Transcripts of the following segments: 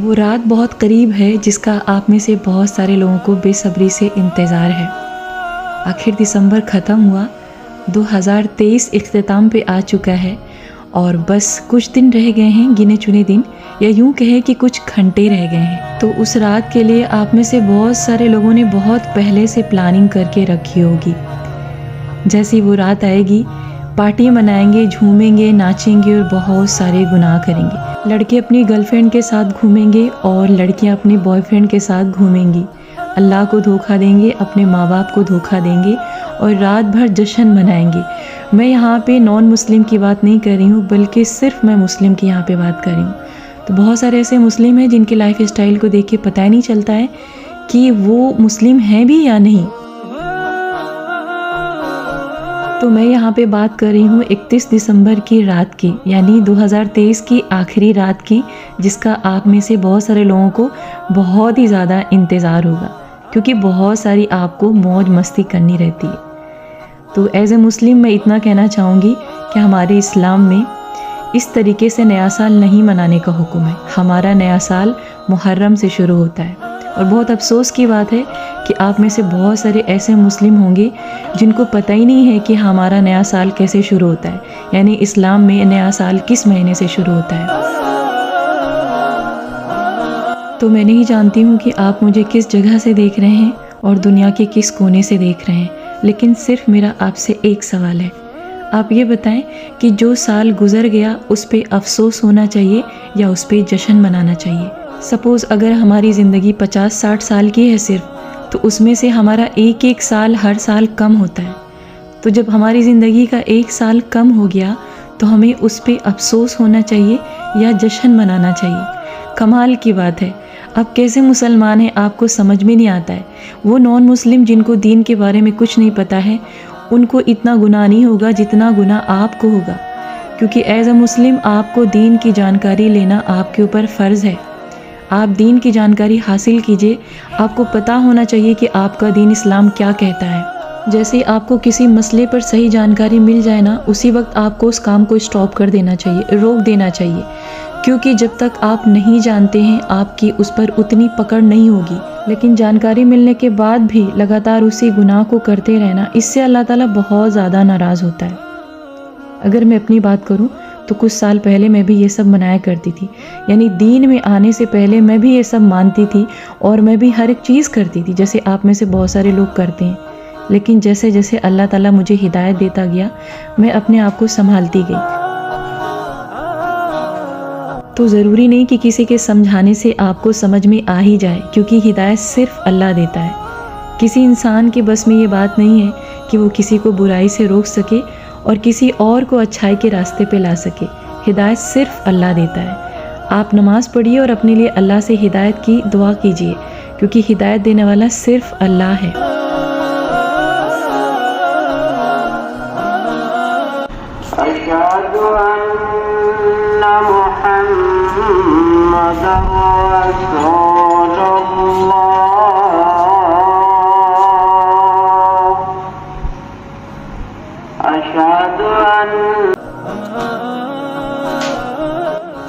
वो रात बहुत करीब है जिसका आप में से बहुत सारे लोगों को बेसब्री से इंतज़ार है। आखिर दिसंबर ख़त्म हुआ, 2023 इख्तिताम पे आ चुका है और बस कुछ दिन रह गए हैं, गिने चुने दिन, या यूँ कहें कि कुछ घंटे रह गए हैं। तो उस रात के लिए आप में से बहुत सारे लोगों ने बहुत पहले से प्लानिंग करके रखी होगी। जैसी वो रात आएगी, पार्टी मनाएंगे, झूमेंगे, नाचेंगे और बहुत सारे गुनाह करेंगे। लड़के अपनी गर्लफ्रेंड के साथ घूमेंगे और लड़कियां अपने बॉयफ्रेंड के साथ घूमेंगी। अल्लाह को धोखा देंगे, अपने माँ बाप को धोखा देंगे और रात भर जश्न मनाएंगे। मैं यहाँ पे नॉन मुस्लिम की बात नहीं कर रही हूँ, बल्कि सिर्फ मैं मुस्लिम की यहाँ पे बात कर रही हूँ। तो बहुत सारे ऐसे मुस्लिम हैं जिनकी लाइफ स्टाइल को देख के पता ही नहीं चलता है कि वो मुस्लिम हैं भी या नहीं। तो मैं यहाँ पे बात कर रही हूँ 31 दिसंबर की रात की, यानी 2023 की आखिरी रात की, जिसका आप में से बहुत सारे लोगों को बहुत ही ज़्यादा इंतज़ार होगा, क्योंकि बहुत सारी आपको मौज मस्ती करनी रहती है। तो एज ए मुस्लिम मैं इतना कहना चाहूँगी कि हमारे इस्लाम में इस तरीके से नया साल नहीं मनाने का हुक्म है। हमारा नया साल मुहर्रम से शुरू होता है और बहुत अफसोस की बात है कि आप में से बहुत सारे ऐसे मुस्लिम होंगे जिनको पता ही नहीं है कि हमारा नया साल कैसे शुरू होता है, यानी इस्लाम में नया साल किस महीने से शुरू होता है। तो मैं नहीं जानती हूँ कि आप मुझे किस जगह से देख रहे हैं और दुनिया के किस कोने से देख रहे हैं, लेकिन सिर्फ मेरा आपसे एक सवाल है। आप ये बताएं कि जो साल गुजर गया उस पे अफसोस होना चाहिए या उस पे जश्न मनाना चाहिए। सपोज़ अगर हमारी ज़िंदगी 50-60 साल की है सिर्फ, तो उसमें से हमारा एक एक साल हर साल कम होता है। तो जब हमारी ज़िंदगी का एक साल कम हो गया तो हमें उस पे अफसोस होना चाहिए या जश्न मनाना चाहिए। कमाल की बात है, आप कैसे मुसलमान हैं आपको समझ में नहीं आता है। वो नॉन मुस्लिम जिनको दीन के बारे में कुछ नहीं पता है, उनको इतना गुनाह नहीं होगा जितना गुनाह आपको होगा, क्योंकि एज अ मुस्लिम आपको दीन की जानकारी लेना आपके ऊपर फ़र्ज़ है। आप दीन की जानकारी हासिल कीजिए। आपको पता होना चाहिए कि आपका दीन इस्लाम क्या कहता है। जैसे आपको किसी मसले पर सही जानकारी मिल जाए ना, उसी वक्त आपको उस काम को स्टॉप कर देना चाहिए, रोक देना चाहिए, क्योंकि जब तक आप नहीं जानते हैं आपकी उस पर उतनी पकड़ नहीं होगी। लेकिन जानकारी मिलने के बाद भी लगातार उसी गुनाह को करते रहना, इससे अल्लाह ताला बहुत ज़्यादा नाराज़ होता है। अगर मैं अपनी बात करूं तो कुछ साल पहले मैं भी ये सब मनाया करती थी, यानी दीन में आने से पहले मैं भी ये सब मानती थी और मैं भी हर एक चीज़ करती थी जैसे आप में से बहुत सारे लोग करते हैं। लेकिन जैसे जैसे अल्लाह ताला मुझे हिदायत देता गया, मैं अपने आप को संभालती गई। तो ज़रूरी नहीं कि किसी के समझाने से आपको समझ में आ ही जाए, क्योंकि हिदायत सिर्फ अल्लाह देता है। किसी इंसान के बस में ये बात नहीं है कि वो किसी को बुराई से रोक सके और किसी और को अच्छाई के रास्ते पे ला सके। हिदायत सिर्फ अल्लाह देता है। आप नमाज़ पढ़िए और अपने लिए अल्लाह से हिदायत की दुआ कीजिए, क्योंकि हिदायत देने वाला सिर्फ अल्लाह है।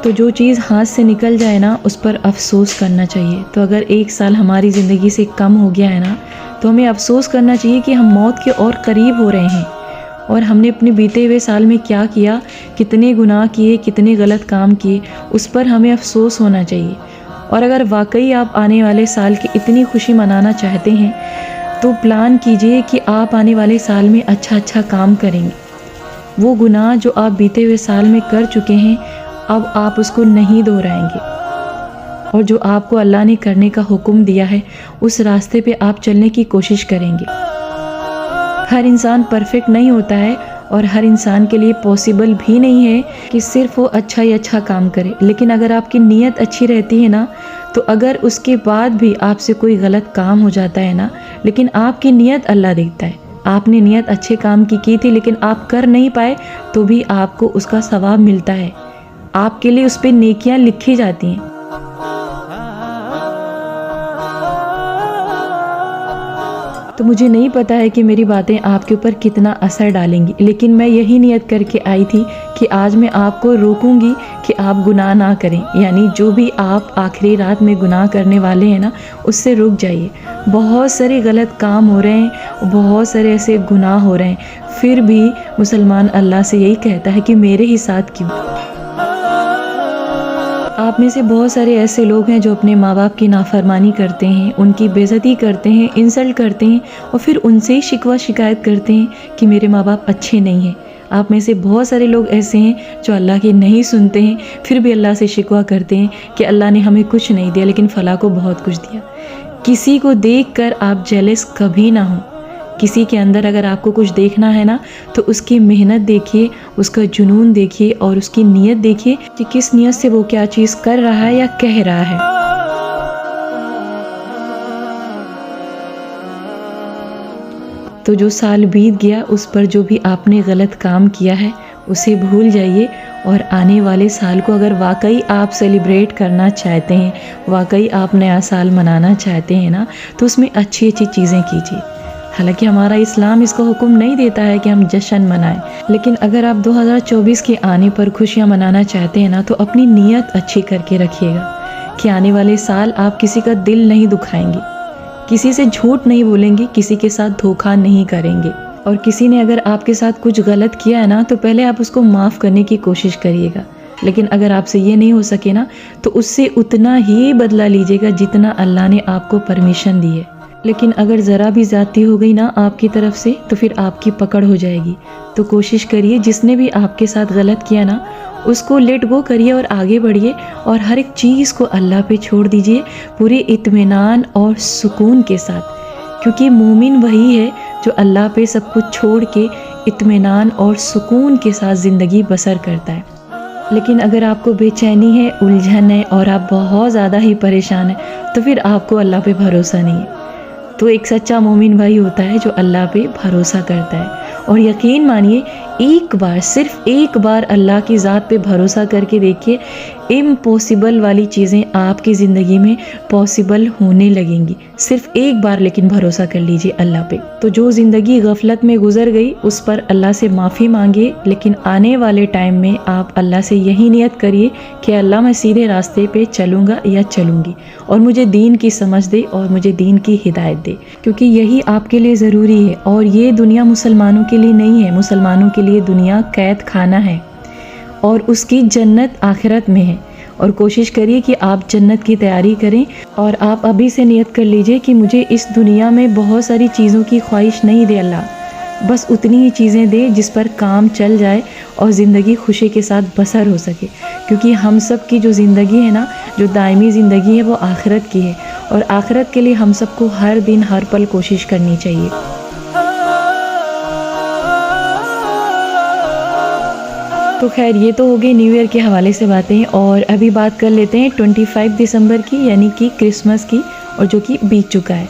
तो जो चीज़ हाथ से निकल जाए ना, उस पर अफसोस करना चाहिए। तो अगर एक साल हमारी ज़िंदगी से कम हो गया है ना, तो हमें अफसोस करना चाहिए कि हम मौत के और करीब हो रहे हैं और हमने अपने बीते हुए साल में क्या किया, कितने गुनाह किए, कितने गलत काम किए, उस पर हमें अफसोस होना चाहिए। और अगर वाकई आप आने वाले साल की इतनी खुशी मनाना चाहते हैं तो प्लान कीजिए कि आप आने वाले साल में अच्छा अच्छा काम करेंगे। वो गुनाह जो आप बीते हुए साल में कर चुके हैं, अब आप उसको नहीं दोहराएंगे और जो आपको अल्लाह ने करने का हुक्म दिया है उस रास्ते पे आप चलने की कोशिश करेंगे। हर इंसान परफेक्ट नहीं होता है और हर इंसान के लिए पॉसिबल भी नहीं है कि सिर्फ वो अच्छा ही अच्छा काम करे। लेकिन अगर आपकी नीयत अच्छी रहती है ना, तो अगर उसके बाद भी आपसे कोई गलत काम हो जाता है ना, लेकिन आपकी नीयत अल्लाह देखता है। आपने नीयत अच्छे काम की थी लेकिन आप कर नहीं पाए, तो भी आपको उसका सवाब मिलता है। आपके लिए उस पर नेकियां लिखी जाती हैं। तो मुझे नहीं पता है कि मेरी बातें आपके ऊपर कितना असर डालेंगी, लेकिन मैं यही नियत करके आई थी कि आज मैं आपको रोकूंगी कि आप गुनाह ना करें, यानी जो भी आप आखिरी रात में गुनाह करने वाले हैं ना, उससे रुक जाइए। बहुत सारे गलत काम हो रहे हैं, बहुत सारे ऐसे गुनाह हो रहे हैं, फिर भी मुसलमान अल्लाह से यही कहता है कि मेरे ही साथ क्यों। आप में से बहुत सारे ऐसे लोग हैं जो अपने माँ बाप की नाफरमानी करते हैं, उनकी बेइज्जती करते हैं, इंसल्ट करते हैं और फिर उनसे ही शिकवा शिकायत करते हैं कि मेरे माँ बाप अच्छे नहीं हैं। आप में से बहुत सारे लोग ऐसे हैं जो अल्लाह की नहीं सुनते हैं, फिर भी अल्लाह से शिकवा करते हैं कि अल्लाह ने हमें कुछ नहीं दिया लेकिन फला को बहुत कुछ दिया। किसी को देखकर आप जेलस कभी ना हो। किसी के अंदर अगर आपको कुछ देखना है ना, तो उसकी मेहनत देखिए, उसका जुनून देखिए और उसकी नीयत देखिए कि किस नीयत से वो क्या चीज़ कर रहा है या कह रहा है। तो जो साल बीत गया, उस पर जो भी आपने गलत काम किया है उसे भूल जाइए और आने वाले साल को अगर वाकई आप सेलिब्रेट करना चाहते हैं, वाकई आप नया साल मनाना चाहते हैं ना, तो उसमें अच्छी अच्छी चीज़ें कीजिए। हालांकि हमारा इस्लाम इसका हुक्म नहीं देता है कि हम जश्न मनाएं, लेकिन अगर आप 2024 के आने पर खुशियां मनाना चाहते हैं ना, तो अपनी नीयत अच्छी करके रखिएगा कि आने वाले साल आप किसी का दिल नहीं दुखाएंगे, किसी से झूठ नहीं बोलेंगे, किसी के साथ धोखा नहीं करेंगे। और किसी ने अगर आपके साथ कुछ गलत किया है ना, तो पहले आप उसको माफ़ करने की कोशिश करिएगा, लेकिन अगर आपसे ये नहीं हो सके ना, तो उससे उतना ही बदला लीजिएगा जितना अल्लाह ने आपको परमिशन दी है। लेकिन अगर ज़रा भी ज़्यादती हो गई ना आपकी तरफ से, तो फिर आपकी पकड़ हो जाएगी। तो कोशिश करिए जिसने भी आपके साथ गलत किया ना, उसको लेट गो करिए और आगे बढ़िए और हर एक चीज़ को अल्लाह पे छोड़ दीजिए पूरे इत्मीनान और सुकून के साथ, क्योंकि मोमिन वही है जो अल्लाह पे सब कुछ छोड़ के इत्मीनान और सुकून के साथ ज़िंदगी बसर करता है। लेकिन अगर आपको बेचैनी है, उलझन है और आप बहुत ज़्यादा ही परेशान हैं, तो फिर आपको अल्लाह पे भरोसा नहीं है। तो एक सच्चा मोमिन वही होता है जो अल्लाह पे भरोसा करता है। और यकीन मानिए, एक बार, सिर्फ एक बार अल्लाह की ज़ात पे भरोसा करके देखिए, इम्पॉसिबल वाली चीज़ें आपकी ज़िंदगी में पॉसिबल होने लगेंगी। सिर्फ एक बार लेकिन भरोसा कर लीजिए अल्लाह पे। तो जो ज़िंदगी गफलत में गुजर गई उस पर अल्लाह से माफ़ी मांगिए, लेकिन आने वाले टाइम में आप अल्लाह से यही नियत करिए कि अल्लाह मैं सीधे रास्ते पे चलूँगा या चलूँगी और मुझे दीन की समझ दे और मुझे दीन की हिदायत दे, क्योंकि यही आपके लिए ज़रूरी है। और ये दुनिया मुसलमानों के लिए नहीं है, मुसलमानों के लिए दुनिया कैद खाना है और उसकी जन्नत आखिरत में है। और कोशिश करिए कि आप जन्नत की तैयारी करें और आप अभी से नियत कर लीजिए कि मुझे इस दुनिया में बहुत सारी चीज़ों की ख्वाहिश नहीं दे अल्लाह, बस उतनी ही चीज़ें दे जिस पर काम चल जाए और ज़िंदगी खुशी के साथ बसर हो सके, क्योंकि हम सब की जो ज़िंदगी है ना, जो दायमी ज़िंदगी है, वो आखिरत की है और आखिरत के लिए हम सबको हर दिन हर पल कोशिश करनी चाहिए। तो खैर, ये तो हो गई न्यू ईयर के हवाले से बातें, और अभी बात कर लेते हैं 25 दिसंबर की, यानी कि क्रिसमस की, और जो कि बीत चुका है।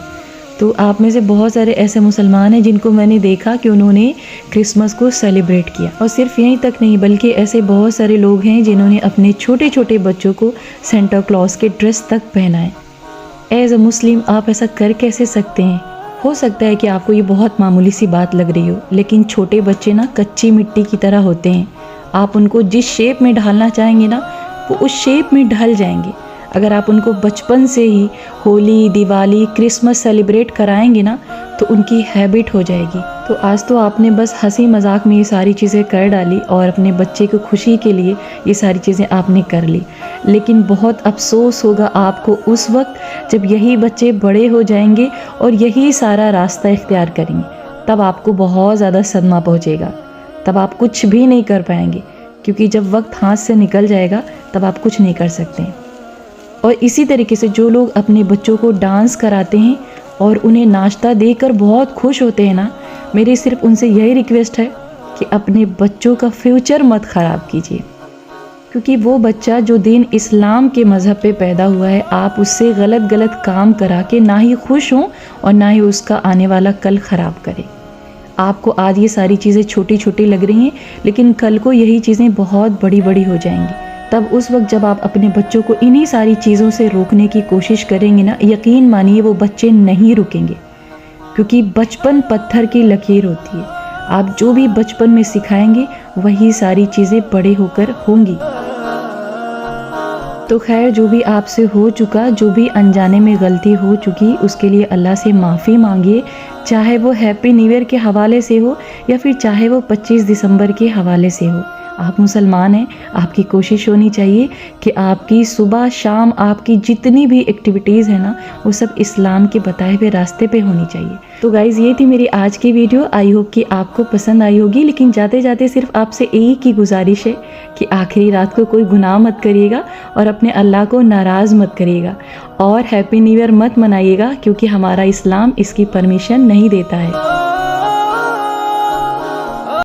तो आप में से बहुत सारे ऐसे मुसलमान हैं जिनको मैंने देखा कि उन्होंने क्रिसमस को सेलिब्रेट किया, और सिर्फ यहीं तक नहीं बल्कि ऐसे बहुत सारे लोग हैं जिन्होंने अपने छोटे छोटे बच्चों को सेंटा क्लॉज के ड्रेस तक पहनाए। एज अ मुस्लिम आप ऐसा कर कैसे सकते हैं? हो सकता है कि आपको ये बहुत मामूली सी बात लग रही हो, लेकिन छोटे बच्चे ना कच्ची मिट्टी की तरह होते हैं। आप उनको जिस शेप में ढालना चाहेंगे ना, वो उस शेप में ढल जाएंगे। अगर आप उनको बचपन से ही होली, दिवाली, क्रिसमस सेलिब्रेट कराएंगे ना, तो उनकी हैबिट हो जाएगी। तो आज तो आपने बस हंसी मजाक में ये सारी चीज़ें कर डाली और अपने बच्चे को खुशी के लिए ये सारी चीज़ें आपने कर ली, लेकिन बहुत अफसोस होगा आपको उस वक्त जब यही बच्चे बड़े हो जाएंगे और यही सारा रास्ता इख्तियार करेंगे। तब आपको बहुत ज़्यादा सदमा पहुँचेगा, तब आप कुछ भी नहीं कर पाएंगे, क्योंकि जब वक्त हाथ से निकल जाएगा तब आप कुछ नहीं कर सकते। और इसी तरीके से जो लोग अपने बच्चों को डांस कराते हैं और उन्हें नाश्ता देकर बहुत खुश होते हैं ना, मेरी सिर्फ उनसे यही रिक्वेस्ट है कि अपने बच्चों का फ्यूचर मत ख़राब कीजिए, क्योंकि वो बच्चा जो दीन इस्लाम के मज़हब पे पैदा हुआ है, आप उससे गलत काम करा के ना ही खुश हों और ना ही उसका आने वाला कल ख़राब करें। आपको आज ये सारी चीज़ें छोटी छोटी लग रही हैं, लेकिन कल को यही चीज़ें बहुत बड़ी बड़ी हो जाएंगी। तब उस वक्त जब आप अपने बच्चों को इन्हीं सारी चीज़ों से रोकने की कोशिश करेंगे ना, यकीन मानिए वो बच्चे नहीं रुकेंगे। क्योंकि बचपन पत्थर की लकीर होती है। आप जो भी बचपन में सिखाएंगे वही सारी चीज़ें बड़े होकर होंगी। तो खैर, जो भी आपसे हो चुका, जो भी अनजाने में गलती हो चुकी, उसके लिए अल्लाह से माफ़ी मांगिए। चाहे वो हैप्पी न्यू ईयर के हवाले से हो या फिर चाहे वो 25 दिसंबर के हवाले से हो। आप मुसलमान हैं, आपकी कोशिश होनी चाहिए कि आपकी सुबह शाम आपकी जितनी भी एक्टिविटीज़ है ना, वो सब इस्लाम के बताए हुए रास्ते पे होनी चाहिए। तो गाइज़, ये थी मेरी आज की वीडियो। आई होप कि आपको पसंद आई होगी। लेकिन जाते जाते सिर्फ आपसे एक ही गुजारिश है कि आखिरी रात को कोई गुनाह मत करिएगा और अपने अल्लाह को नाराज़ मत करिएगा और हैप्पी न्यू ईयर मत मनाइएगा, क्योंकि हमारा इस्लाम इसकी परमिशन नहीं देता है।